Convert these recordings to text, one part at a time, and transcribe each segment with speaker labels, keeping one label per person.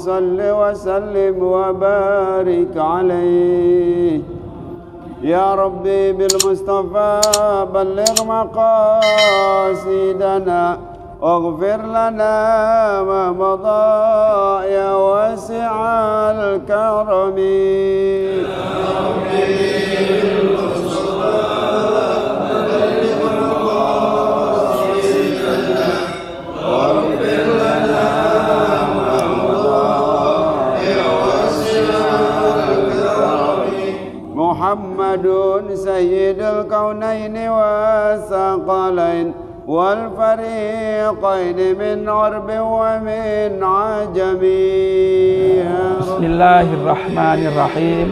Speaker 1: صل وسلم وبارك عليه. يا ربي بالمصطفى بلغ مقاصدنا واغفر لنا ما مضى يا واسع الكرم. محمد سيد الكونين والثقلين والفريقين من عرب ومن عجم.
Speaker 2: بسم الله الرحمن الرحيم.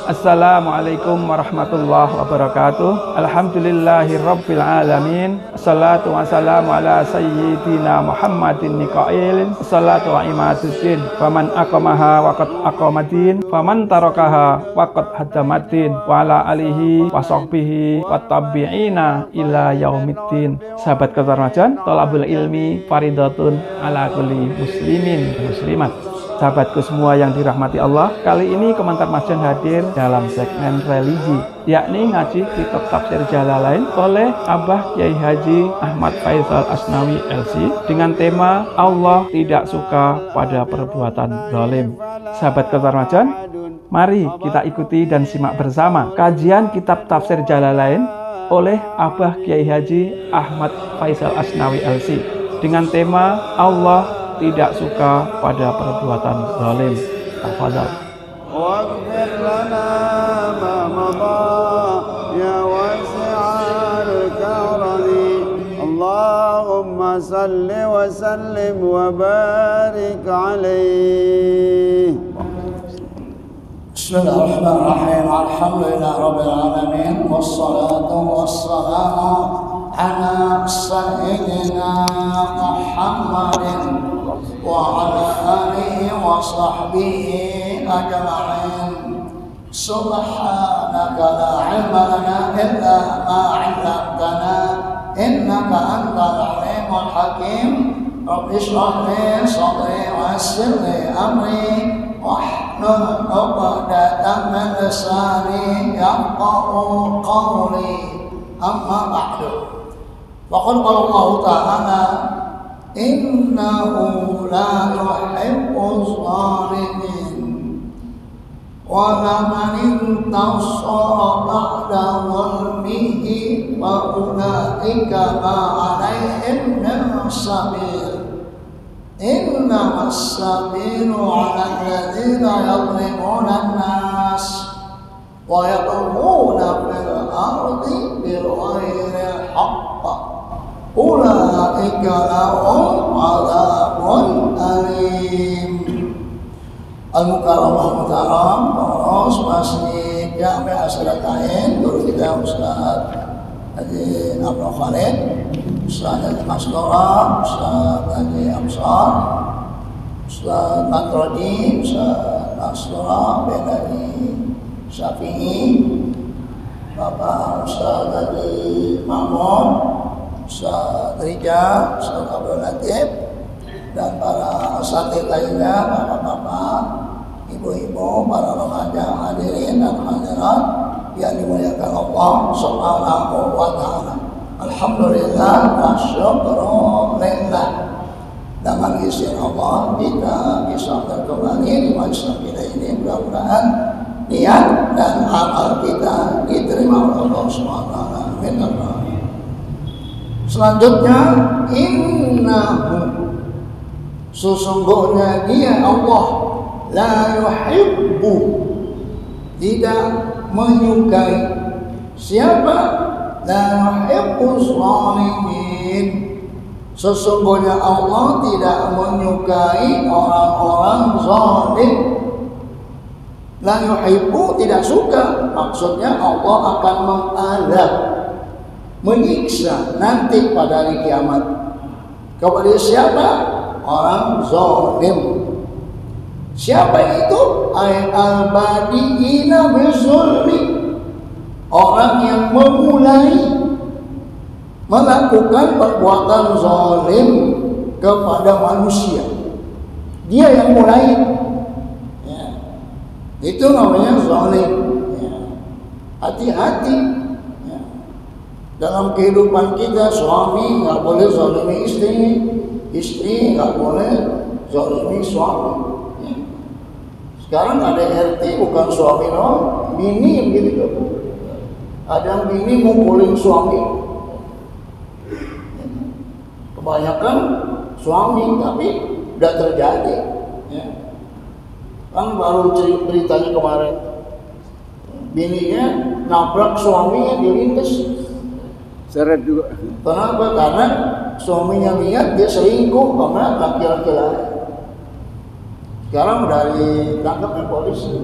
Speaker 2: Assalamualaikum warahmatullahi wabarakatuh. Alhamdulillahi rabbil alamin. Assalatu wassalamu ala sayyidina Muhammadin niqailin. Assalatu wa imaduddin. Faman aqamaha waqad aqamadin. Faman tarakaha waqad hadamaddin. Wa ala alihi wa sahbihi wa tabi'ina ila yaumiddin. Sahabat ketermajan, thalabul ilmi faridatun ala kulli muslimin muslimat. Sahabatku semua yang dirahmati Allah, kali ini Komentar Masjid hadir dalam segmen religi, yakni ngaji kitab tafsir Jalalain oleh Abah Kiai Haji Ahmad Faisal Asnawi LC dengan tema Allah tidak suka pada perbuatan zalim. Sahabat ketermajan, mari kita ikuti dan simak bersama kajian kitab tafsir Jalalain oleh Abah Kiai Haji Ahmad Faisal Asnawi LC dengan tema Allah tidak suka pada perbuatan zalim. Tafadhal.
Speaker 1: Waghfir lana ma madha ya wasi'al karami. Allahumma salli wa sallim wa barik alaihi.
Speaker 3: Bismillahirrahmanirrahim. Alhamdulillah rabbil alamin wassalatu wassalamu ala sayyidina Muhammadin wa ala alihi wa sahbihi ajma'in. Subhanaka la ilma lana illa ma 'allamtana innaka antal alimul hakim. Rabbi shrah li sadri wa yassir li amri wahlul 'uqdatam min lisani yafqahu qawli. Amma ba'du. Waqad qala Allah Ta'ala innahu la yuhibbuz zalimin wa man intasara ba'da dhulmihi fa ulaika ma 'alaihim min sabil. Innamas sabilu 'ala alladhina yadhlimuna an-nas wa yabghuna fil ardi bighayri haqq. Ulaika lahum 'adzabun alim. Al-Mukarramah Muhtaram pengurus Masjid Jami' Asy-Syarikain, guru kita Ustaz Haji Abdul Khalid, Ustaz Haji Masdora, Ustaz Haji Amsar, Ustaz Matrodi, Ustaz Masdora Bedani Syafi'i, Bapak Ustaz Haji Mahmud, Ustaz Rija, Ustaz Abdul Latif, dan para asatidz lainnya, bapak-bapak, ibu-ibu, para remaja hadirin dan hadirat yang dimuliakan Allah Subhanahu wa ta'ala. Alhamdulillah wa syukrulillah. Dengan izin Allah kita bisa kembali di majelis kita ini, mudah-mudahan niat dan amal kita diterima oleh Allah Subhanahu wa ta'ala. Amin. Selanjutnya, innahu, sesungguhnya dia Allah la yuhibbu, tidak menyukai. Siapa? La yuhibbu zalimin, sesungguhnya Allah tidak menyukai orang-orang zalim. La yuhibbu, tidak suka, maksudnya Allah akan mengazab, menyiksa nanti pada hari kiamat kepada siapa? Orang zalim. Siapa itu? Al-badiina bizulmi, orang yang memulai melakukan perbuatan zalim kepada manusia. dia yang mulai. Ya. Itu namanya zalim. Ya. Hati-hati. Ya. Dalam kehidupan kita, suami nggak boleh zalimi istri, istri nggak boleh zalimi suami. Ya. Sekarang ada RT bukan suami doang, bini begitu. Ada yang bini mukulin suami. Kebanyakan suami, tapi udah terjadi. Ya. Kan baru beritanya kemarin, bininya nabrak suaminya dilindas.
Speaker 1: Seret juga.
Speaker 3: Kenapa? Karena suaminya lihat dia selingkuh sama laki-laki lain. Sekarang udah ditangkap di polisi.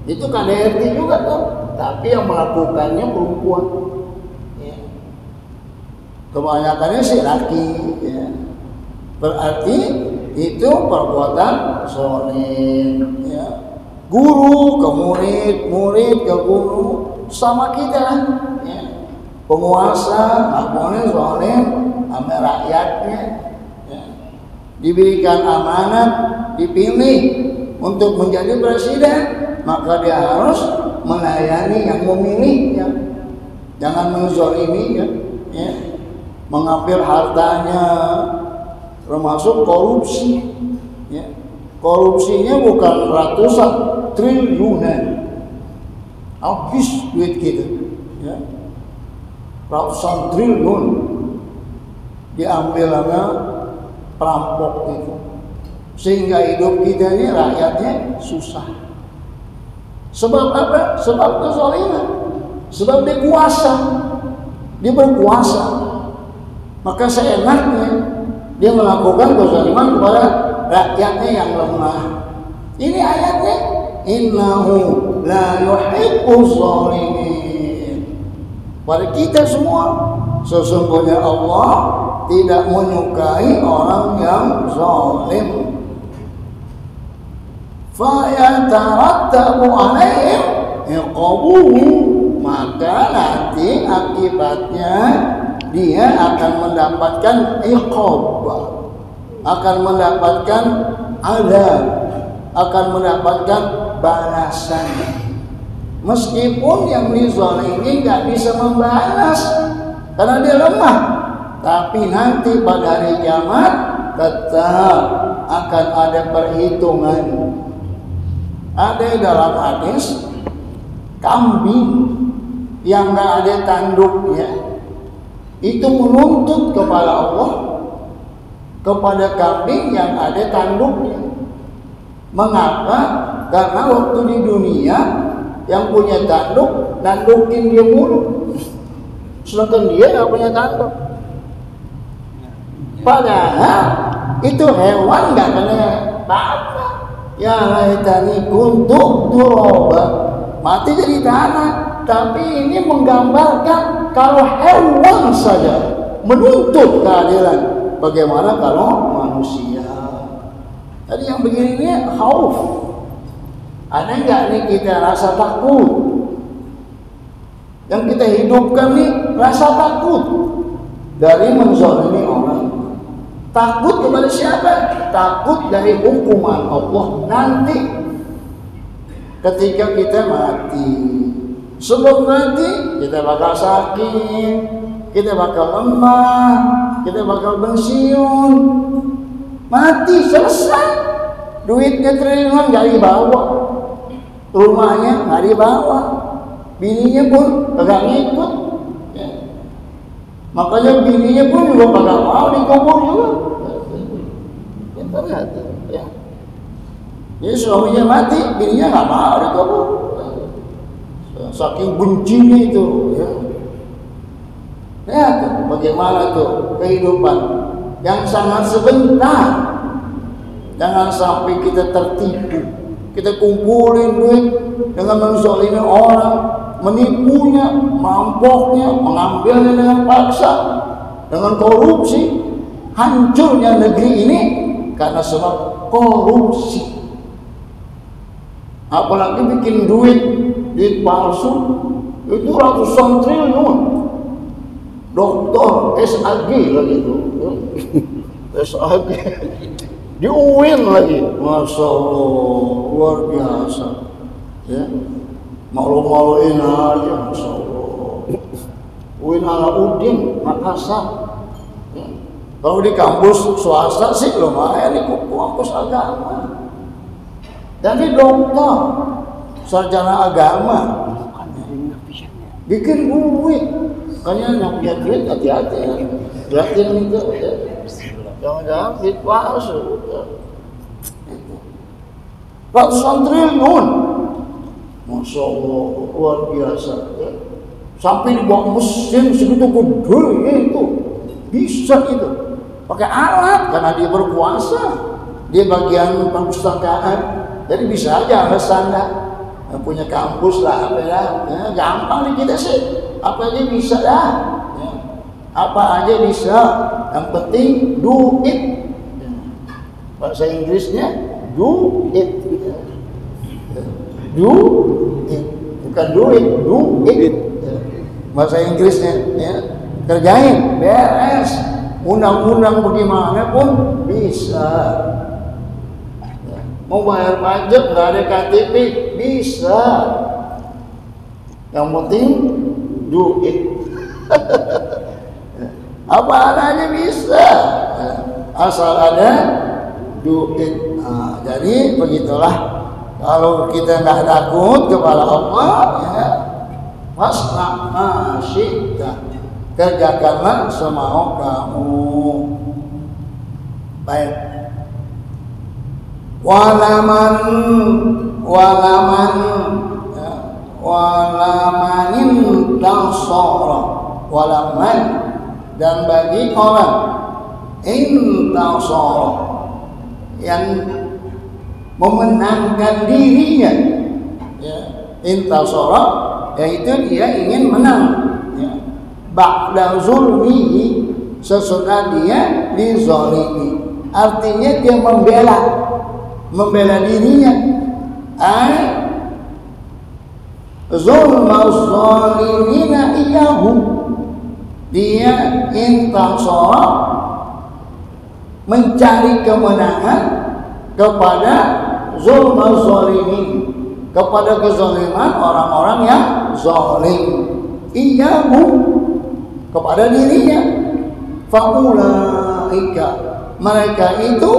Speaker 3: Itu KDRT juga tuh, tapi yang melakukannya perempuan. Ya. Kebanyakannya sih laki. Ya. Berarti itu perbuatan zalim. Ya. Guru ke murid, murid ke guru, sama kita lah. Ya. Penguasa nggak boleh zalim sama rakyatnya. Ya. Diberikan amanat, dipilih untuk menjadi presiden, maka dia harus melayani yang memilihnya. Jangan menzaliminya, ya. Mengambil hartanya, termasuk korupsi. Ya. Korupsinya bukan ratusan triliunan, habis duit kita. Ya. Ratusan triliun diambil sama perampok itu, sehingga hidup kita ini rakyatnya susah. Sebab apa? Sebab kezaliman. Sebab dia kuasa, dia berkuasa, maka seenaknya dia melakukan kezaliman kepada rakyatnya yang lemah. Ini ayatnya, innahu la yuhibbuz zalimin. Pada kita semua, sesungguhnya Allah tidak menyukai orang yang zalim. Fayatarattabu alaihim iqabuhu, maka nanti akibatnya dia akan mendapatkan iqab, akan mendapatkan azab, akan mendapatkan balasan. Meskipun yang dizalimi nggak bisa membalas karena dia lemah, tapi nanti pada hari kiamat tetap akan ada perhitungan. Ada dalam hadis, kambing yang nggak ada tanduknya itu menuntut kepada Allah kepada kambing yang ada tanduknya. Mengapa? Karena waktu di dunia yang punya tanduk nandukin dia mulu, sedangkan dia nggak punya tanduk. Padahal itu hewan nggak kena apa-apa. Ya laitani kuntu turaba, mati jadi tanah. Tapi ini menggambarkan kalau hewan saja menuntut keadilan, bagaimana kalau manusia? Tadi yang begini ini khauf. Ada nggak nih kita rasa takut? Yang kita hidupkan nih rasa takut dari menzalimi orang. Takut kepada siapa? Takut dari hukuman Allah nanti ketika kita mati. Sebelum mati kita bakal sakit, kita bakal lemah, kita bakal pensiun. Mati selesai. Duitnya triliunan nggak dibawa, rumahnya nggak dibawa, bininya pun kagak ngikut. Ya. Makanya bininya pun juga kagak mau dikubur juga. Ya. Jadi suaminya mati, bininya nggak mau dikubur. Saking bencinya itu. Ya. Lihat bagaimana tuh kehidupan yang sangat sebentar. Jangan sampai kita tertipu. Kita kumpulin duit dengan menzalimi orang, menipunya, merampoknya, mengambilnya dengan paksa, dengan korupsi. Hancurnya negeri ini karena sebab korupsi. Apalagi bikin duit palsu, itu ratusan triliun. Doktor SAG lagi itu. SAG. di UIN lagi, Masya Allah, luar biasa. Ya, malu-maluin aja, Masya Allah. UIN Alauddin Makassar. Ya. Kalau di kampus swasta sih lumayan, di kampus agama. Dan di dokter sarjana agama bikin UIN. Makanya yang punya duit hati-hati ya. Lihatin itu ya. Jangan-jangan duit palsu. Ratusan triliun. Masya Allah, luar biasa ya. Sampai dibawa mesin segitu gede itu. Bisa itu. Pakai alat karena dia berkuasa. Dia bagian perpustakaan. Jadi bisa aja alasannya. Punya kampus lah apa ya. Gampang nih kita sih. Apa aja bisa dah. Ya. Apa aja bisa. Yang penting do it. Bahasa Inggrisnya do it. Do it. Bukan do it, do it. Bahasa Inggrisnya ya. Kerjain, beres. Undang-undang bagaimana pun bisa. Mau bayar pajak nggak ada KTP bisa. Yang penting do it. Apa adanya bisa. Asal ada do it. Nah, jadi begitulah. Kalau kita nggak takut kepada Allah, ya, fasna masyita, kerjakanlah semau kamu. Baik. Walamanin tasara, walaman, dan bagi orang intasara yang memenangkan dirinya, ya, intasara yaitu dia ingin menang, ya. Ba'da zulmihi, sesudah dia dizalimi, artinya dia membela dirinya. Zulmaz zalimina iyahu, dia intasara mencari kemenangan kepada zulmaz zalimin, kepada kezaliman orang-orang yang zalim, iyahu, kepada dirinya. Faulaika, mereka itu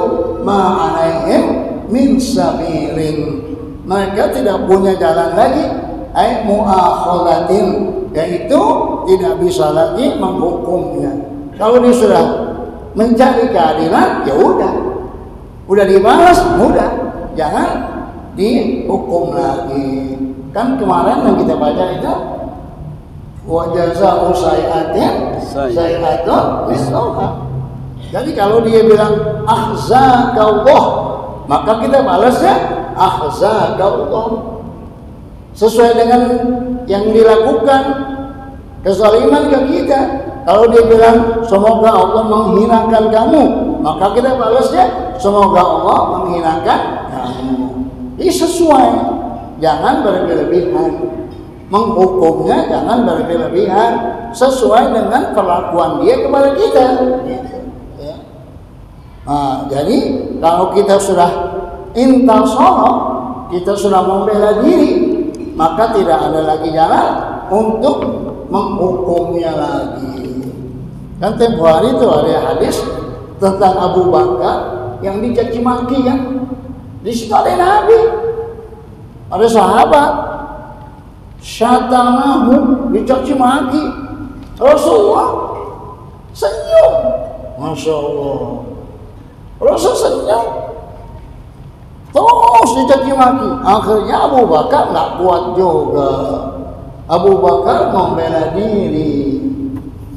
Speaker 3: ma'alaihim min sabirin, mereka tidak punya jalan lagi, ay mu'akhadatin, yaitu tidak bisa lagi menghukumnya. Kalau dia sudah mencari keadilan, ya udah dibalas, udah, jangan dihukum lagi. Kan kemarin yang kita baca itu wa jazaa'u sayyi'atin sayyi'atun misluha. Jadi kalau dia bilang ahzakallah, maka kita balasnya ahzakallah, sesuai dengan yang dilakukan kezaliman ke kita. Kalau dia bilang semoga Allah menghinakan kamu, maka kita balasnya semoga Allah menghinakan kamu. Ini sesuai, jangan berlebihan. Menghukumnya jangan berlebihan, sesuai dengan perlakuan dia kepada kita. Nah, jadi kalau kita sudah intasara, kita sudah membela diri, maka tidak ada lagi jalan untuk menghukumnya lagi. Kan tempo hari itu ada hadis tentang Abu Bakar yang dicaci maki, kan? Di situ ada Nabi, ada sahabat, syatamahu, dicaci maki. Rasulullah senyum, Masya Allah. Rasul senyum, terus dicaci maki. Akhirnya Abu Bakar nggak kuat juga. Abu Bakar membela diri.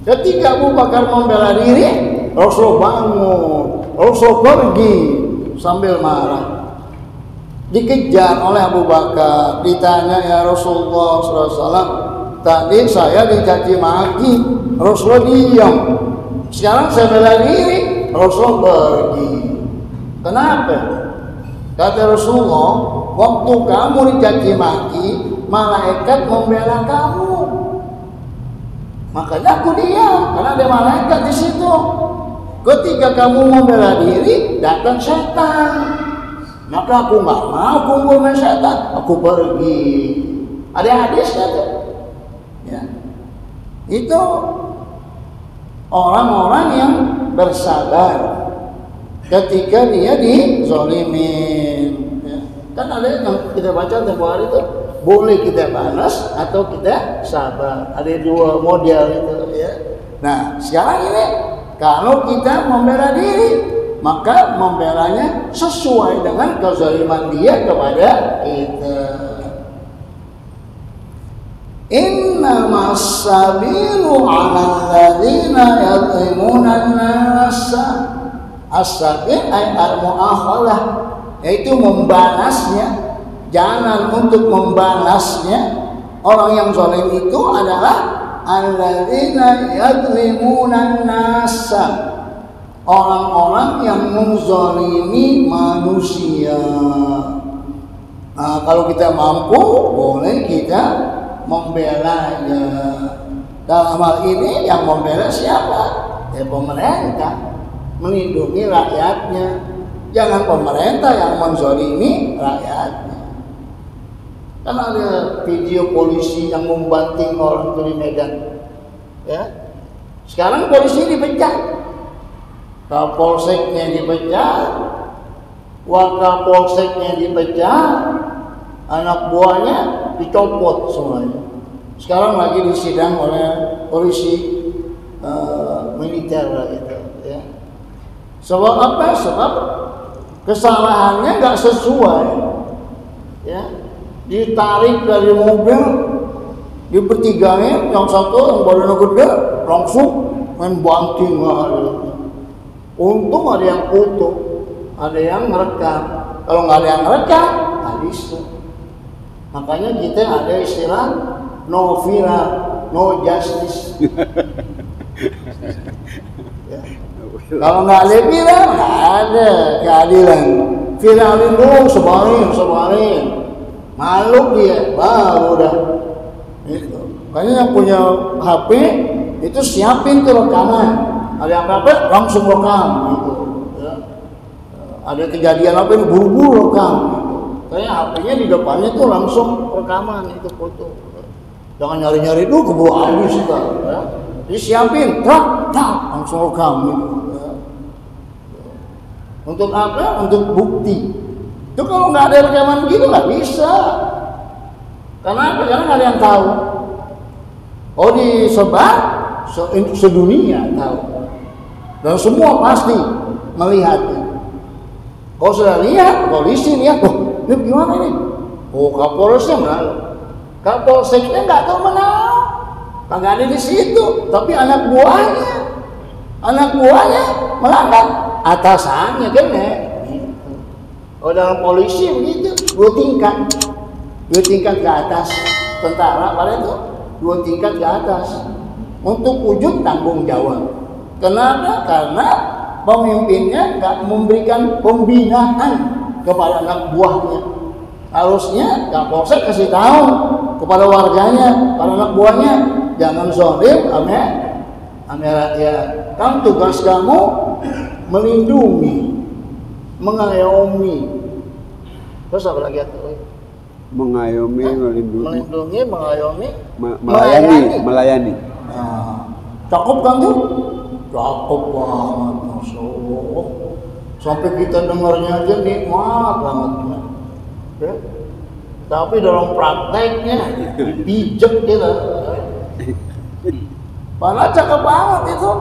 Speaker 3: Ketika Abu Bakar membela diri, Rasul bangun, Rasul pergi sambil marah. Dikejar oleh Abu Bakar, ditanya, ya Rasulullah SAW, tadi saya dicaci maki, Rasulullah diam. Sekarang saya bela diri, Rasul pergi. Kenapa? Kata Rasulullah, waktu kamu dicaci maki, malaikat membela kamu. Makanya aku diam, karena ada malaikat di situ. ketika kamu membela diri, datang setan. Maka aku nggak mau kumpul dengan setan, aku pergi. Ada hadisnya tuh. Ya. Itu orang-orang yang bersabar ketika dia dizolimin. Ya. Kan ada yang kita baca tempo hari itu, boleh kita balas atau kita sabar. Ada dua model itu ya. Nah sekarang ini kalau kita membela diri, maka membelanya sesuai dengan kezaliman dia kepada kita. Innamas sabilu 'alal ladzina yadhlimuna an-nasa. As-sabil ay al-mu'akhadah, yaitu membalasnya. Jangan untuk membalasnya. Orang yang zalim itu adalah alladzina yadhlimuna an-nasa, orang-orang yang menzalimi manusia. Nah, kalau kita mampu, boleh kita membelanya. Dalam hal ini yang membela siapa? Ya pemerintah, melindungi rakyatnya. Jangan pemerintah yang menzalimi rakyatnya. Kan ada video polisi yang membanting orang itu di Medan. Ya. Sekarang polisi dipecat. Kapolseknya dipecat, wakapolseknya dipecat, anak buahnya dicopot semuanya. Sekarang lagi disidang oleh polisi militer gitu, ya. Sebab apa? Sebab kesalahannya nggak sesuai, ya. Ditarik dari mobil, dipertigain, yang satu yang badannya gede langsung main banting. Untung ada yang foto, ada yang merekam. Kalau nggak ada yang merekam, nggak bisa. Makanya kita ada istilah no viral, no justice. Ya. Kalau nggak ada viral, nggak ada keadilan. Viralin dulu, sebarin. Malu dia, baru udah. Itu. Makanya yang punya HP itu siapin tuh rekaman. Ada yang apa? Langsung rekam. Gitu. Ya. Ada kejadian apa ini buru-buru rekam. Gitu. Kayak HP-nya di depannya tuh langsung rekaman itu foto. Jangan nyari-nyari dulu keburu habis kan. Ya. Jadi siapin, tak, langsung rekam. Gitu. Ya. Untuk apa? Untuk bukti. Itu kalau nggak ada rekaman begitu nggak bisa. Karena apa? Karena nggak ada yang tahu. Oh disebar, sedunia tahu. Dan semua pasti melihatnya. Kalau sudah lihat, polisi lihat, oh ini gimana ini? Oh kapolresnya mana? Kapolseknya nggak tahu mana. Kagak ada di situ. Tapi anak buahnya melanggar atasannya kan ya. Oh dalam polisi begitu, dua tingkat ke atas. Tentara pada itu 2 tingkat ke atas untuk wujud tanggung jawab. Kenapa? Karena pemimpinnya nggak memberikan pembinaan kepada anak buahnya. Harusnya Kapolsek kasih tahu kepada warganya, para anak buahnya, jangan zalim sama rakyat. Kan tugas kamu melindungi, mengayomi. Terus apa lagi tuh?
Speaker 1: Mengayomi,
Speaker 3: melindungi, mengayomi,
Speaker 1: melayani.
Speaker 3: Nah, cakep kan tuh? Cakep banget, Masya Allah. Sampai kita dengarnya aja nikmat banget. Ya? Tapi dalam prakteknya dipijak kita. Padahal cakep banget itu.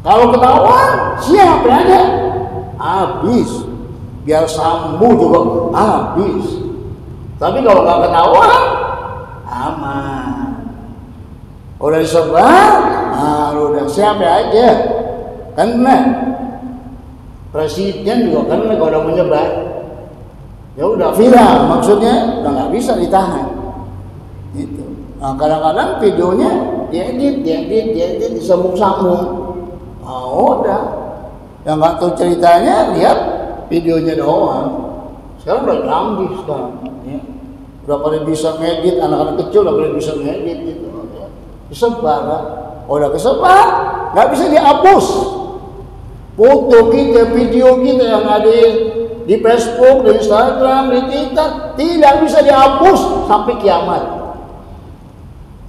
Speaker 3: Kalau ketahuan, siapa aja? Habis. Biar sambu juga habis. Tapi kalau nggak ketahuan, aman. Udah disebar, nah udah siapa aja. Karena presiden juga kan kalau udah menyebar, ya udah viral, maksudnya udah nggak bisa ditahan. Gitu. Nah kadang-kadang videonya diedit, disambung-sambung. Nah udah, yang nggak tahu ceritanya lihat videonya doang. Sekarang udah canggih sekarang. Ya. Udah pada bisa ngedit, anak-anak kecil udah pada bisa ngedit gitu. Ya. Disebar, udah kesebar, nggak bisa dihapus. Foto kita, video kita yang ada di Facebook, di Instagram, di Twitter tidak bisa dihapus sampai kiamat.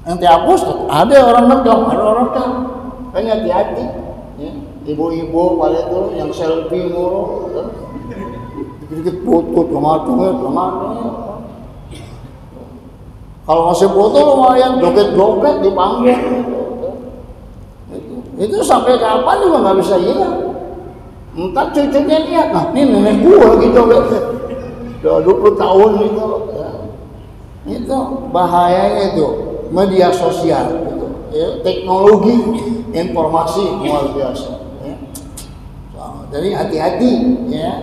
Speaker 3: Yang dihapus ada orang rekam, ada orang rekam. Makanya hati-hati. Ya. Ibu-ibu pada itu yang selfie mulu, dikit-dikit foto kemana. Kalau masih foto lumayan joget-joget di panggung. Itu sampai kapan juga nggak bisa hilang. Entar cucunya lihat, nah ini nenek gua lagi joget. Udah 20 tahun itu. Ya. Itu bahayanya itu media sosial gitu. Ya, teknologi informasi luar biasa. Ya. Jadi hati-hati ya.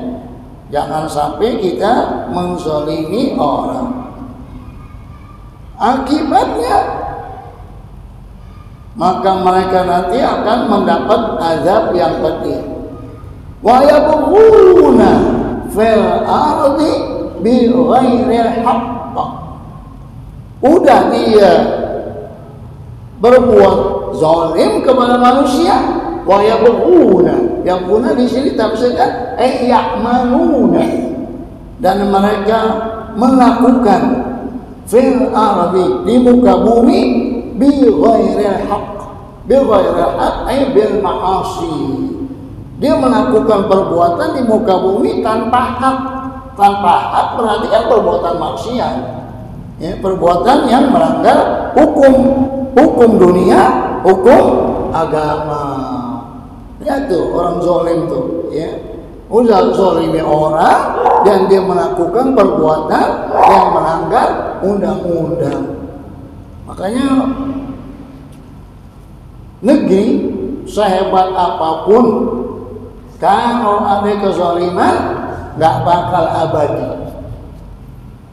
Speaker 3: Jangan sampai kita menzalimi orang. Akibatnya maka mereka nanti akan mendapat azab yang pedih. Wa yabghuna fil ardi bighairil haqq. Udah dia berbuat zalim kepada manusia, wa yabghuna. Yang guna di sini tafsirkan ya'maluna, dan mereka melakukan fil ardi di muka bumi bighairil haqq. Bighairil haqq ay bil ma'asi. Dia melakukan perbuatan di muka bumi tanpa hak. Tanpa hak berarti kan perbuatan maksiat. Ya, perbuatan yang melanggar hukum dunia, hukum agama. Lihat tuh orang zalim tuh, ya. Udah zalimi orang dan dia melakukan perbuatan yang melanggar undang-undang. Makanya negeri sehebat apapun, kalau ada kezaliman nggak bakal abadi.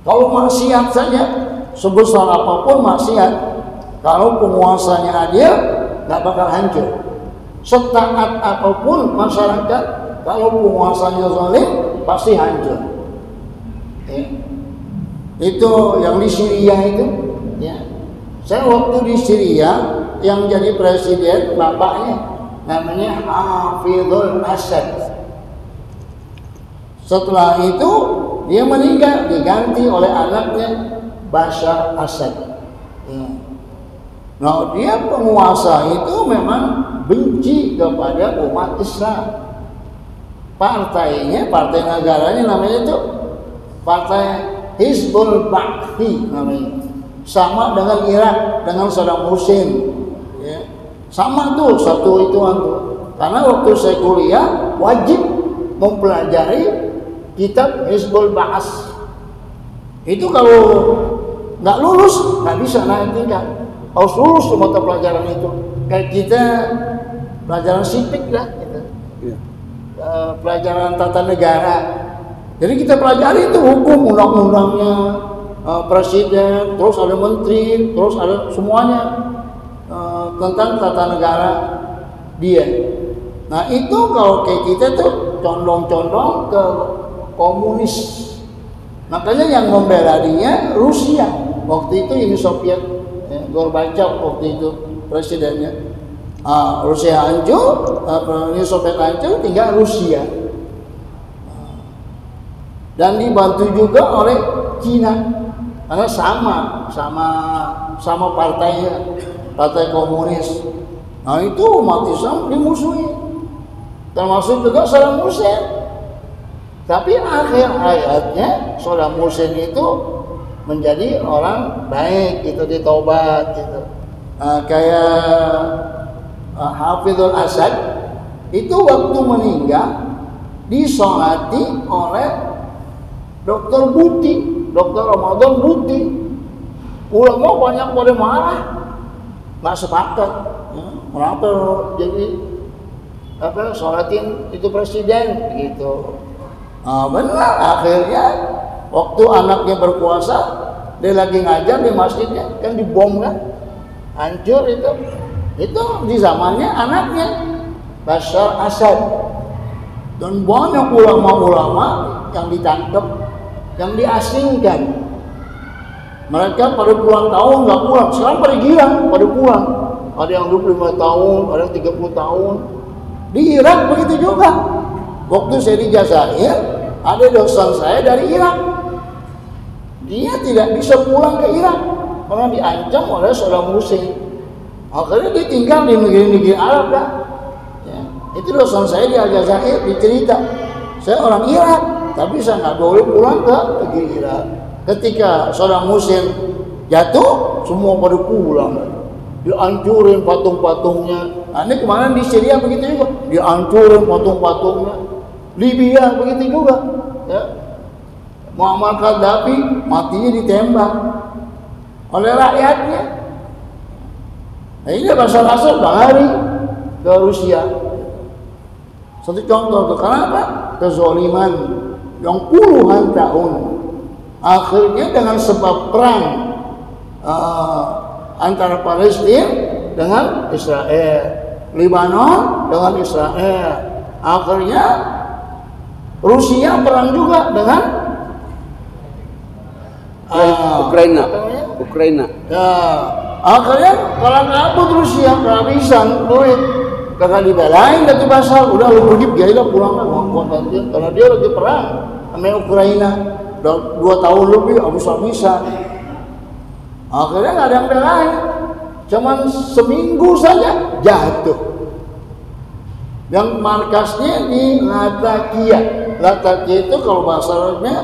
Speaker 3: Kalau maksiat saja sebesar apapun maksiat, kalau penguasanya adil nggak bakal hancur. Setaat apapun masyarakat, kalau penguasanya zalim pasti hancur. Ya. Itu yang di Syria itu. Ya. Saya waktu di Syria yang jadi presiden bapaknya namanya Hafizul Asad. Setelah itu dia meninggal, diganti oleh anaknya Bashar Asad. Ya. Nah, dia penguasa itu memang benci kepada umat Islam. Partainya, partai negaranya namanya itu Partai Hizbul Ba'thi namanya. Sama dengan Irak, dengan Saddam Hussein. Ya. Sama tuh satu ituan tuh. Karena waktu saya kuliah wajib mempelajari kitab Hizbul Ba'as. Itu kalau nggak lulus nggak bisa naik tingkat. Harus lulus tuh mata pelajaran itu. Kayak kita pelajaran sipik lah, gitu. Yeah. Pelajaran tata negara. Jadi kita pelajari itu hukum, undang-undangnya, presiden, terus ada menteri, terus ada semuanya. Tentang tata negara dia. Nah itu kalau kayak kita tuh condong-condong ke komunis. Makanya yang membela dia Rusia. Waktu itu Uni Soviet, ya, Gorbachev waktu itu presidennya. Rusia hancur, Uni Soviet hancur, tinggal Rusia. Dan dibantu juga oleh Cina. Karena sama partainya. Partai Komunis. Nah itu umat Islam dimusuhi, termasuk juga Saddam Hussein. Tapi akhir hayatnya Saddam Hussein itu menjadi orang baik, itu ditobat gitu. Kayak Hafizul Asad itu waktu meninggal disolati oleh Dr. Buti, Dr. Ramadan Buti. Ulama banyak pada marah. Nggak sepakat, ya. Kenapa jadi sholatin itu presiden gitu. Benar, akhirnya waktu anaknya berkuasa, dia lagi ngajar di masjidnya, kan dibom kan, hancur itu di zamannya anaknya Bashar Asad. Dan banyak ulama-ulama yang ditangkap, yang diasingkan. Mereka pada puluhan tahun nggak pulang, sekarang pada gila, pada pulang. ada yang 25 tahun, ada yang 30 tahun. Di Irak begitu juga. Waktu saya di Jazair, ada dosen saya dari Irak. Dia tidak bisa pulang ke Irak karena diancam oleh Saddam Hussein. Akhirnya dia tinggal di negeri-negeri Arab dah. Ya, itu dosen saya di Aljazair, dicerita. Saya orang Irak, tapi saya nggak boleh pulang ke negeri Irak. Ketika Saddam Hussein jatuh, semua pada pulang. Dihancurin patung-patungnya. Nah, ini kemarin di Syria begitu juga, dihancurin patung-patungnya. Libya begitu juga. Ya. Muammar Gaddafi matinya ditembak oleh rakyatnya. Nah, ini Bashar lari ke Rusia. Satu contoh tuh, kenapa? Kezaliman yang puluhan tahun. Akhirnya dengan sebab perang antara Palestina dengan Israel, Lebanon dengan Israel, akhirnya Rusia perang juga dengan
Speaker 1: Ukraina.
Speaker 3: Nah, akhirnya kalau kabut Rusia kehabisan duit, kagak dibelain dari Bashar, udah lu pergi biaya pulang karena dia lagi perang sama Ukraina. Udah 2 tahun lebih habis-habisan. Akhirnya nggak ada yang belain, cuman seminggu saja jatuh. Yang markasnya di Latakia. Latakia itu kalau bahasa Arabnya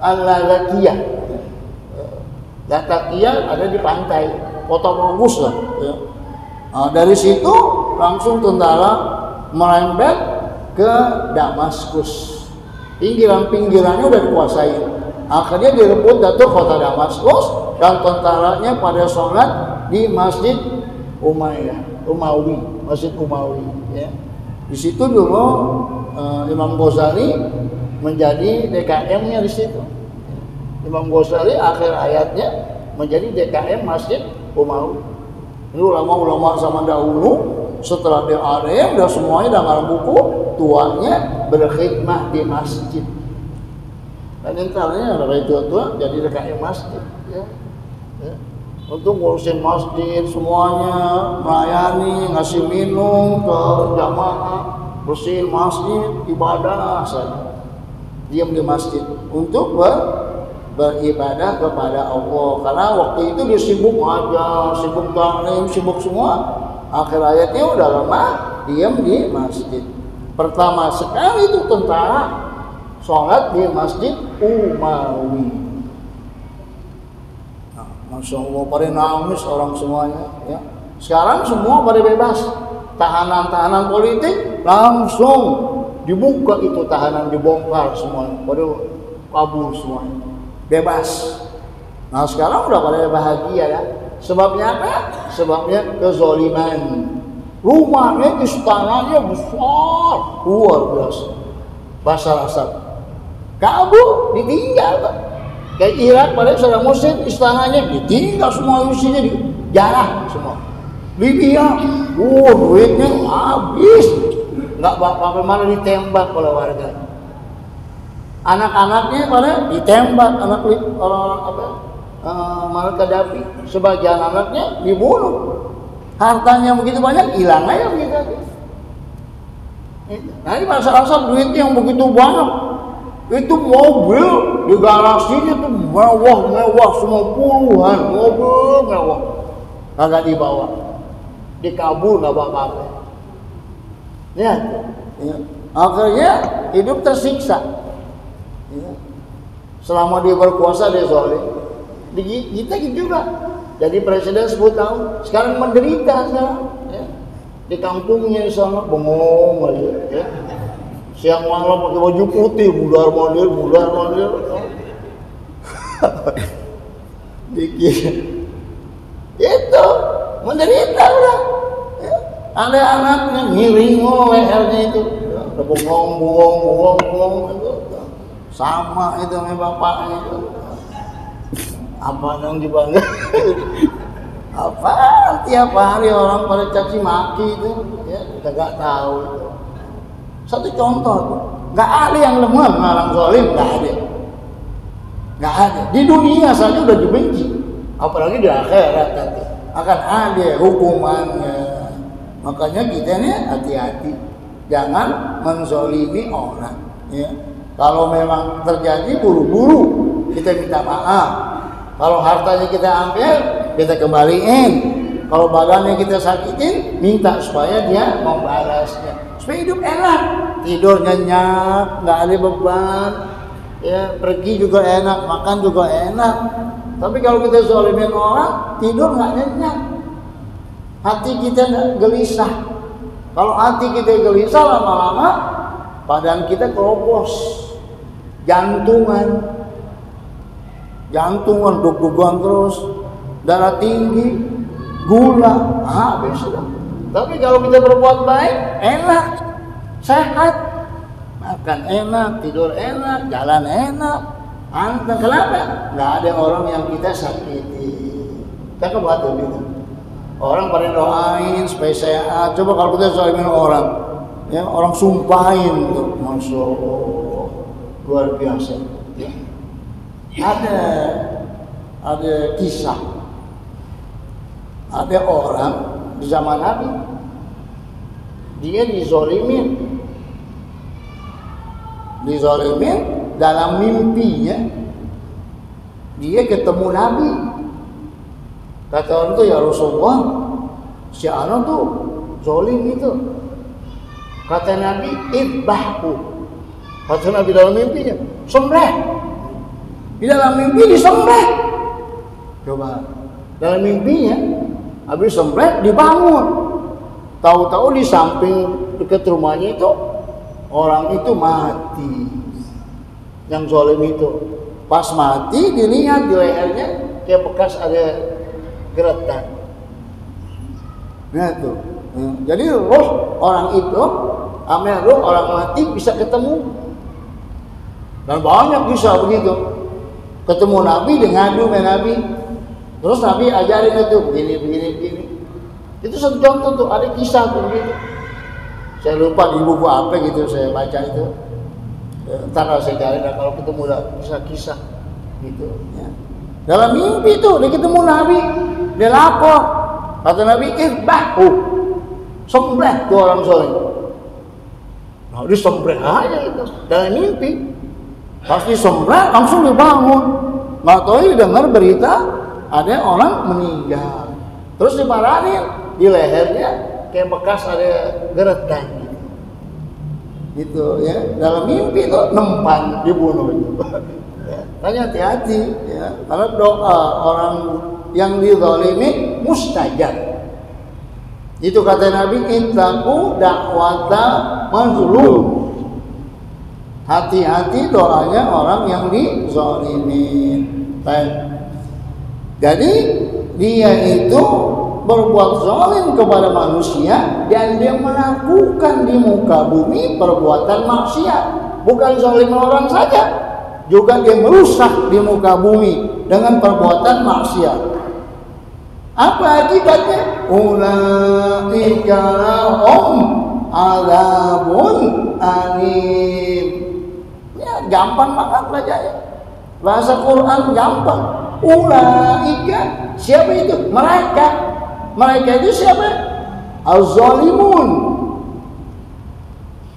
Speaker 3: Al-Latakia. Latakia ada di pantai, kota bagus lah. Ya. Nah, dari situ langsung tentara merembet ke Damaskus. Pinggiran-pinggirannya udah dikuasai. Akhirnya direbut jatuh kota Damaskus dan tentaranya pada sholat di Masjid Umawi, Masjid Umawi. Ya. Di situ dulu Imam Ghazali menjadi DKM-nya di situ. Imam Ghazali akhir hayatnya menjadi DKM Masjid Umawi. Ini ulama-ulama zaman dahulu setelah dia ada udah semuanya dalam buku tuanya berkhidmah di masjid. Dan intinya ada tua jadi DKM masjid. Ya. Ya. Untuk ngurusin masjid semuanya, melayani, ngasih minum ke jamaah, bersihin masjid, ibadah saja. Diam di masjid untuk beribadah kepada Allah, karena waktu itu dia sibuk aja, sibuk taklim, sibuk semua. Akhir ayatnya udah lama diam di masjid. Pertama sekali itu tentara sholat di Masjid Umawi. Nah, Masya Allah, pada nangis orang semuanya. Ya. Sekarang semua pada bebas. Tahanan-tahanan politik langsung dibuka, itu tahanan dibongkar semuanya, pada kabur semuanya. Bebas. Nah sekarang udah pada bahagia ya. Sebabnya apa? Sebabnya kezaliman. Rumahnya, istananya besar, luar biasa. Bashar Assad kabur, ditinggal Pak. Kayak Irak pada Saddam Hussein, istananya ditinggal semua, isinya dijarah semua. Libya, duitnya habis, nggak apa-apa, malah ditembak oleh warga. Anak-anaknya pada ditembak, orang Muammar Gaddafi. Sebagian anaknya dibunuh. Hartanya begitu banyak, hilang aja begitu aja. Nah ini Bashar Assad duitnya yang begitu banyak. Itu mobil di garasinya tuh mewah-mewah, semua puluhan mobil mewah. Kagak dibawa, dikabur, nggak apa-apa. Ya, akhirnya hidup tersiksa. Ya. Selama dia berkuasa dia zalim. Kita juga. Jadi presiden 10 tahun, sekarang menderita sekarang. Ya. Di kampungnya di sana bengong aja. Ya. Siang malam pakai baju putih, mudar-mandir. Dikit. Itu menderita udah. Ya. Ada anaknya miring lehernya itu. Ya. Bengong itu. Sama itu sama bapaknya itu. Apa yang dibangga? Apa tiap hari orang pada caci maki itu, ya kita nggak tahu itu. Satu contoh, nggak ada yang lemah ngarang zalim, nggak ada. Di dunia saja udah dibenci, apalagi di akhirat nanti. akan ada hukumannya. Makanya kita nih hati-hati, jangan menzolimi orang. Ya. Kalau memang terjadi, buru-buru kita minta maaf. Kalau hartanya kita ambil, kita kembaliin. Kalau badannya kita sakitin, minta supaya dia membalasnya. Supaya hidup enak, tidur nyenyak, nggak ada beban, ya pergi juga enak, makan juga enak. Tapi kalau kita zolimin orang, tidur nggak nyenyak, hati kita nggak gelisah. Kalau hati kita gelisah, lama-lama badan kita keropos, jantungan deg-degan terus, darah tinggi, gula, habis sudah. Tapi kalau kita berbuat baik, enak, sehat, makan enak, tidur enak, jalan enak, anteng. Kenapa? Nggak ada orang yang kita sakiti. Kita kebuat gitu. Orang pada doain supaya sehat. Coba kalau kita zalimin orang, ya orang sumpahin tuh, masya Allah, luar biasa. Ya. Ada kisah, ada orang di zaman Nabi, dia dizolimin dalam mimpinya. Dia ketemu Nabi, kata orang itu, ya Rasulullah, si anak tuh zolim itu. Kata Nabi, idbahku. Kata Nabi dalam mimpinya, sembelih. Di dalam mimpi disembelih. Coba, dalam mimpinya habis sembelih dibangun. Tahu-tahu di samping dekat rumahnya itu orang itu mati. Yang zalim itu. Pas mati dilihat di lehernya kayak bekas ada geretan. Nah tuh. Jadi roh orang itu, amel roh orang mati bisa ketemu. Dan banyak bisa begitu. Ketemu Nabi, dia ngadu sama Nabi. Terus Nabi ajarin itu begini. Itu satu contoh tuh, ada kisah tuh begitu. Saya lupa di buku apa gitu saya baca itu. Ntar saya cari, kalau ketemu kisah-kisah gitu. Ya. Dalam mimpi tuh dia ketemu Nabi, dia lapor. Kata Nabi, idbahhu, sembelih tuh orang soleh. Nah, dia sembelih aja itu dalam mimpi. Pas disembelih langsung dibangun. Nggak tahu dia dengar berita ada orang meninggal. Terus dimarahin di lehernya kayak bekas ada geretan gitu. Gitu ya. Dalam mimpi itu nempan dibunuh itu. Ya, tanya hati-hati ya. Karena doa orang yang dizalimi mustajab. Itu kata Nabi, ittaqu da'wata mazlum. Hati-hati doanya orang yang dizalimin. Baik. Jadi dia itu berbuat zalim kepada manusia dan dia melakukan di muka bumi perbuatan maksiat. Bukan zalim orang saja, juga dia merusak di muka bumi dengan perbuatan maksiat. Apa akibatnya? Ulaika lahum adzabun alim. Gampang banget baca ya. Bahasa Quran gampang. Ulaika, siapa itu? Mereka. Mereka itu siapa? Az-zalimun.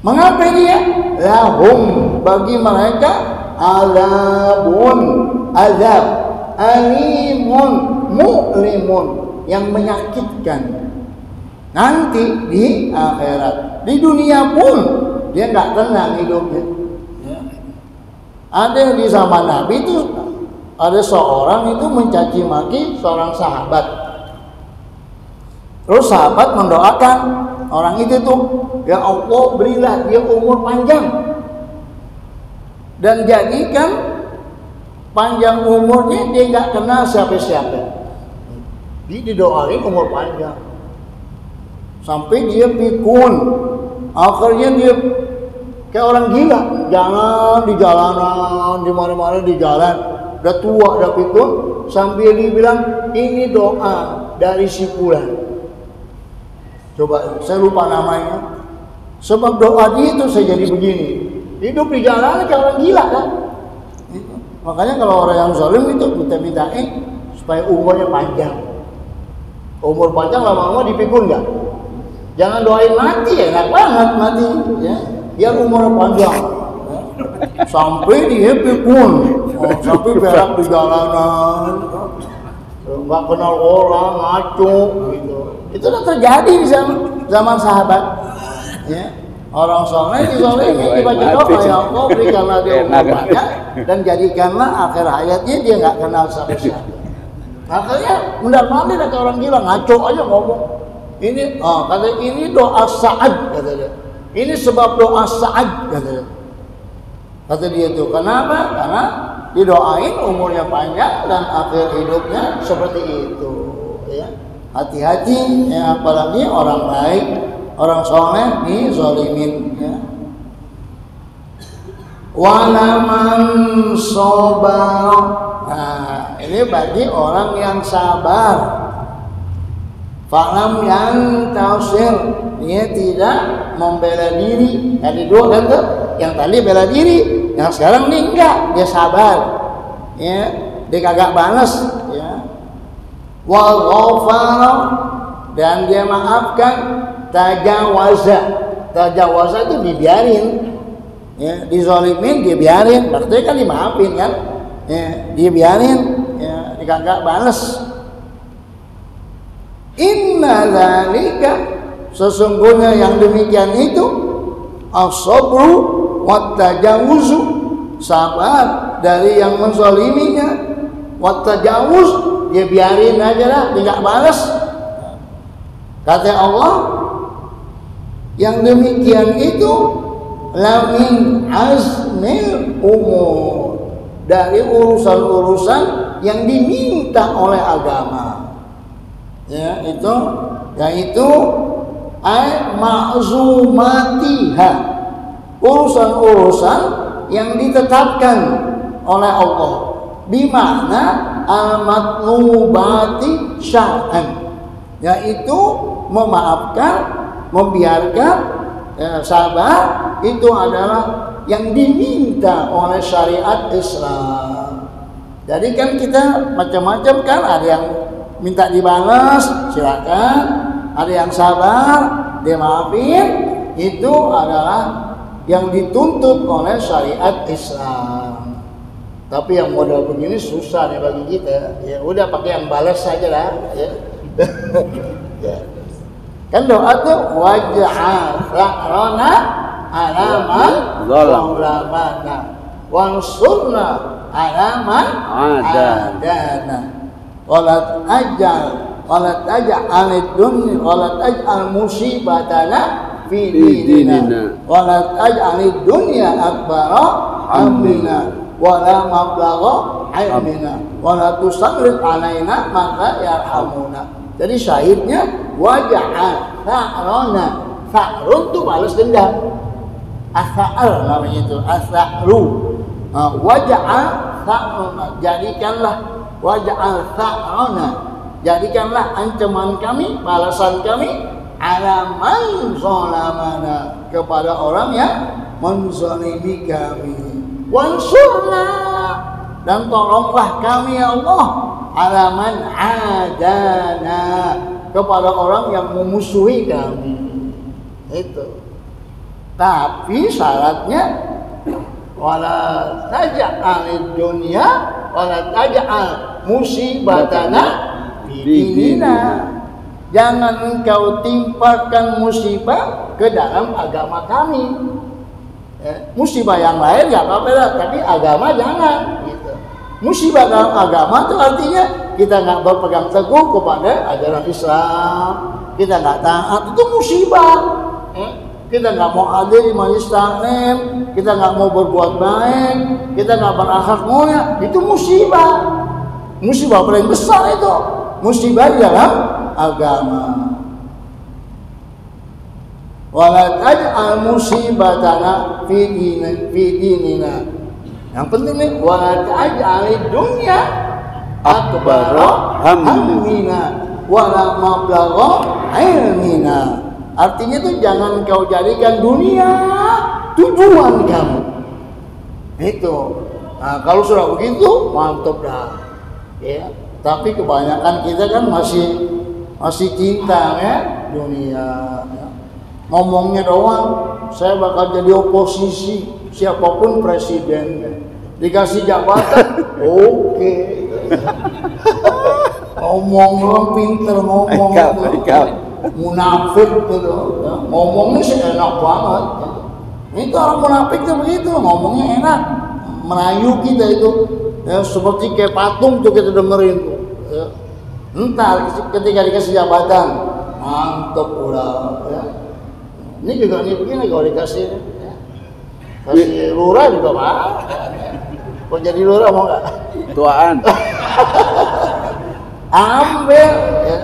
Speaker 3: Mengapa dia? Lahum, bagi mereka azabun, azab, alimun, mu'limun, yang menyakitkan. Nanti di akhirat, di dunia pun dia nggak tenang hidupnya. Ada di zaman Nabi itu ada seorang itu mencaci maki seorang sahabat. Terus sahabat mendoakan orang itu tuh, ya Allah berilah dia umur panjang dan jadikan panjang umurnya dia nggak kenal siapa-siapa. Dia didoain umur panjang sampai dia pikun, akhirnya dia kayak orang gila, jalan di jalanan, di mana-mana di jalan, udah tua, udah pikun, sambil dia bilang ini doa dari si fulan. Coba, saya lupa namanya. Sebab doa dia itu saya jadi begini. Hidup di jalan kayak orang gila kan. Makanya kalau orang yang zalim itu minta-mintain supaya umurnya panjang. Umur panjang lama-lama dipikul nggak? Jangan doain mati, enak banget mati, ya. Biar umur panjang, ya. Sampai dipikul, sampai berak di jalanan, nggak kenal orang, ngaco, gitu. Itu udah terjadi di zaman sahabat, ya. Orang soleh dizolemin, dibaca doa, ya Allah berikanlah dia umur panjang dan jadikanlah akhir hayatnya dia nggak kenal siapa-siapa. Akhirnya mundar-mandir kata orang gila, ngaco aja ngomong. Ini, kata ini doa Sa'ad, kata dia. Ini sebab doa Sa'ad, kata dia. Kata dia itu, kenapa? Karena didoain umurnya panjang dan akhir hidupnya seperti itu. Ya. Hati-hati, ya, apalagi orang baik, orang soleh dizalimin. Ya. Walaman sobar. Nah, ini bagi orang yang sabar. Falam yang tausir, dia tidak membela diri. Tadi dua kan tuh, yang tadi bela diri, yang sekarang ini enggak, dia sabar. Ya, dia kagak balas. Ya. Wal ghafara, dan dia maafkan. Tajawaza, tajawaza itu dibiarin. Ya, dizalimin dia biarin, berarti kan dimaafin kan? Ya, dia biarin, ya, dia kagak balas. Inna dzalika, sesungguhnya yang demikian itu as-sabru wat tajawuzu, sabar dari yang menzaliminya, wat tajawuz, dia biarin aja lah, dia enggak balas. Kata Allah, yang demikian itu lamin azmil umur, dari urusan-urusan yang diminta oleh agama. Ya, itu yaitu ma'zumatiha, urusan-urusan yang ditetapkan oleh Allah, bimana al-matlubati syar'an, yaitu memaafkan, membiarkan, ya, sabar itu adalah yang diminta oleh syariat Islam. Jadi kan kita macam-macam kan, ada yang minta dibalas, silakan. Ada yang sabar, dia maafin, itu adalah yang dituntut oleh syariat Islam. Tapi yang model begini susah nih bagi kita. Ya udah pakai yang balas saja lah. Ya. Ya. Kan doa tuh waj'al ra'rana alaman zaulamana wansurna alaman adana. Walat aj'al dunya walat aj'al musibatana fi dinina walat aj'al dunya akbara hammina wala mablagha ilmina wala tusallit alaina maka yarhamuna. Jadi syahidnya waj'al sa'rana, sa'run itu balas dendam, as-sa'ar namanya itu, as-sa'ru. Waj'al sa'rana, jadikanlah, waj'al sa'rana, jadikanlah ancaman kami, balasan kami, ala man zalamana, kepada orang yang menzalimi kami. Wansurna, dan tolonglah kami ya Allah, ala man adana, kepada orang yang memusuhi kami. Itu. Tapi syaratnya wala taj'al dunya wala taj'al musibatana bidinina. Jangan engkau timpakan musibah ke dalam agama kami. Ya, musibah yang lain nggak apa-apa, tapi agama jangan. Gitu. Musibah dalam agama itu artinya kita nggak berpegang teguh kepada ajaran Islam, kita nggak taat, itu musibah. Kita nggak mau hadir di majelis taklim, kita nggak mau berbuat baik, kita nggak berakhlak mulia, itu musibah. Musibah paling besar itu, musibah dalam agama. Wala taj'al musibatana fi dinina. Yang penting nih, wala taj'al dunya akbara hammina wala mablagha ilmina. Artinya tuh jangan kau jadikan dunia tujuan kamu. Itu. Nah, kalau sudah begitu mantap dah. Ya. Tapi kebanyakan kita kan masih masih cinta ya dunia. Ya. Ngomongnya doang, saya bakal jadi oposisi siapapun presiden. Dikasih jabatan, oke. Ngomong doang, pinter ngomong, munafik gitu. Ya. Ngomongnya sih enak banget. Ya. Itu orang munafik tuh begitu, ngomongnya enak, merayu kita itu. Ya, seperti kayak patung tuh kita dengerin tuh. Ya. Entar ketika dikasih jabatan, mantep udah. Ya. Ini juga nih begini kalau dikasih, ya. Kasih lurah juga mah. Kok jadi lurah mau nggak?
Speaker 1: Tuaan.
Speaker 3: Ambil ya,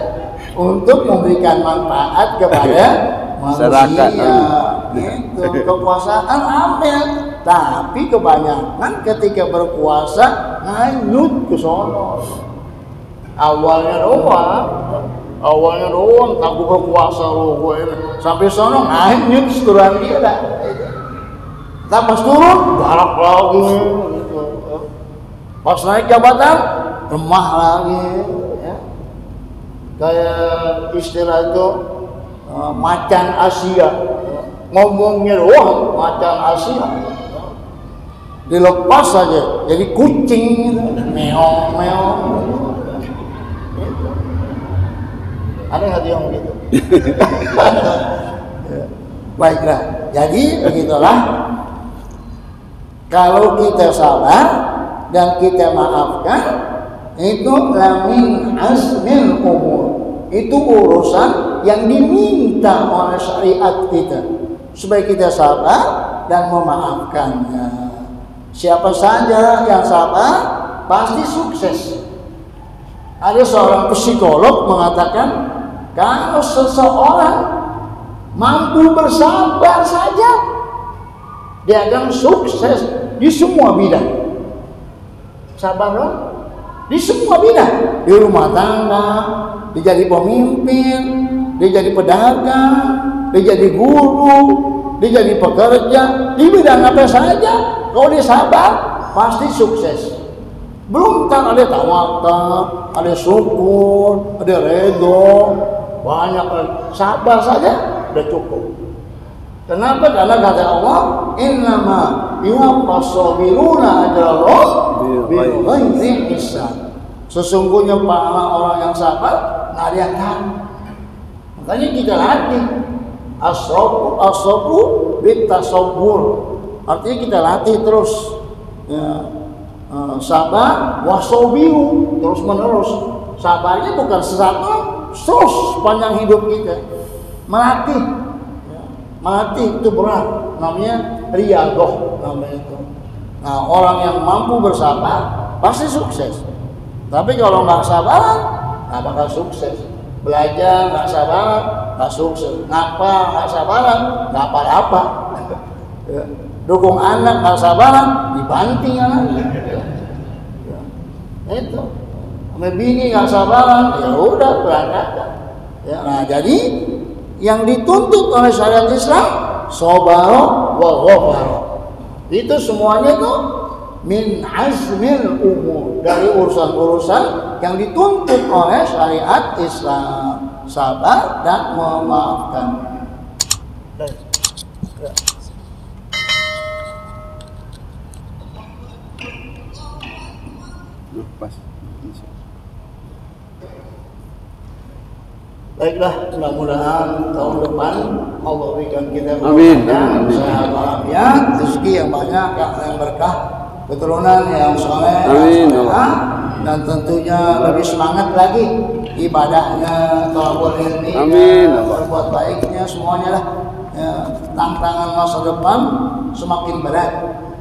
Speaker 3: untuk memberikan manfaat kepada manusia. Gitu. Kekuasaan ambil, tapi kebanyakan ketika berkuasa nganyut ke sono. Awalnya doang takut berkuasa lo gue ini. Sampai sono nganyut seturan dia dah. Pas turun galak lagi gitu. Pas naik jabatan lemah lagi ya. Kayak istilah itu macan Asia. Ngomongnya doang macan Asia. Dilepas saja jadi kucing gitu. Meong. Ada nggak yang begitu? Baiklah, jadi begitulah. Kalau kita sabar dan kita maafkan, itu lamin azmil umur. Itu urusan yang diminta oleh syariat kita, supaya kita sabar dan memaafkannya. Siapa saja yang sabar pasti sukses. Ada seorang psikolog mengatakan, kalau seseorang mampu bersabar saja, dia akan sukses di semua bidang. Sabar loh, di semua bidang. Di rumah tangga, dia jadi pemimpin, dia jadi pedagang, dia jadi guru, dia jadi pekerja. Di bidang apa saja, kalau dia sabar, pasti sukses. Belum kan ada tawakal, ada syukur, ada redho, banyak. Sabar saja udah cukup. Kenapa? Karena kata Allah, innama yuwaffas sabiruna ajrahum bighairi hisab. Sesungguhnya pahala orang yang sabar nggak ada yang tahu. Makanya kita latih as-sabru bitasabbur. Artinya kita latih terus ya. Sabar wasobiru terus menerus. Sabarnya bukan sesuatu terus sepanjang hidup kita. Melatih itu berat, namanya riyadoh namanya itu. Nah, orang yang mampu bersabar pasti sukses. Tapi kalau nggak sabar, nggak bakal sukses. Belajar nggak sabar, nggak sukses. Ngapa nggak sabaran, nggak apa-apa. Dukung anak nggak sabaran, dibanting anaknya. Itu, sama bini nggak sabaran, ya udah berangkat. Ya, nah jadi yang dituntut oleh syariat Islam sabara wa ghafara. Itu semuanya tuh min azmil umur, dari urusan-urusan yang dituntut oleh syariat Islam, sabar dan memaafkan. Baiklah, mudah-mudahan tahun depan Allah berikan kita keberkahan, sehat walafiat, rezeki yang banyak, yang berkah, keturunan yang soleh, dan tentunya lebih semangat lagi ibadahnya, thalabul ilmi, berbuat baiknya semuanya lah. Ya, tantangan masa depan semakin berat,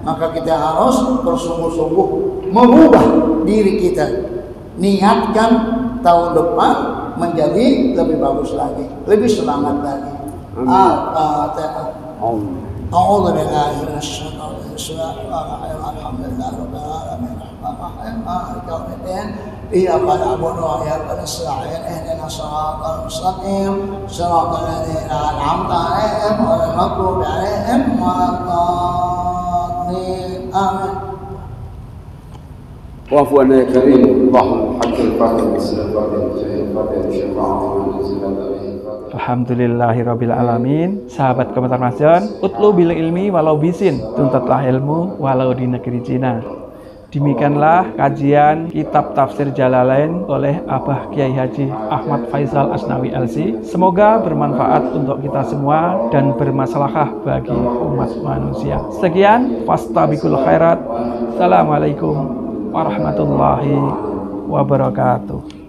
Speaker 3: maka kita harus bersungguh-sungguh mengubah diri kita. Niatkan tahun depan menjadi lebih bagus lagi, lebih semangat lagi. Al-Fatihah. A'udzu billahi minasyaitonir rajim. Bismillahirrahmanirrahim. Alhamdulillahirabbil alamin. Arrahmanirrahim. Maliki yaumiddin. Iyyaka na'budu wa iyyaka nasta'in. Ihdinas siratal mustaqim. Siratal ladzina an'amta 'alaihim ghairil maghdubi 'alaihim waladdallin. Amin.
Speaker 1: Wa'fu anna ya karim. Allahumma
Speaker 2: Alhamdulillahirabbil alamin. Sahabat Komentar Nasion, utlu bil ilmi walau bisin, tuntutlah ilmu walau di negeri Cina. Demikianlah kajian kitab tafsir Jalalain oleh Abah Kiai Haji Ahmad Faisal Asnawi LC. Semoga bermanfaat untuk kita semua dan bermaslahah bagi umat manusia. Sekian, fastabiqul khairat. Assalamualaikum warahmatullahi wabarakatuh.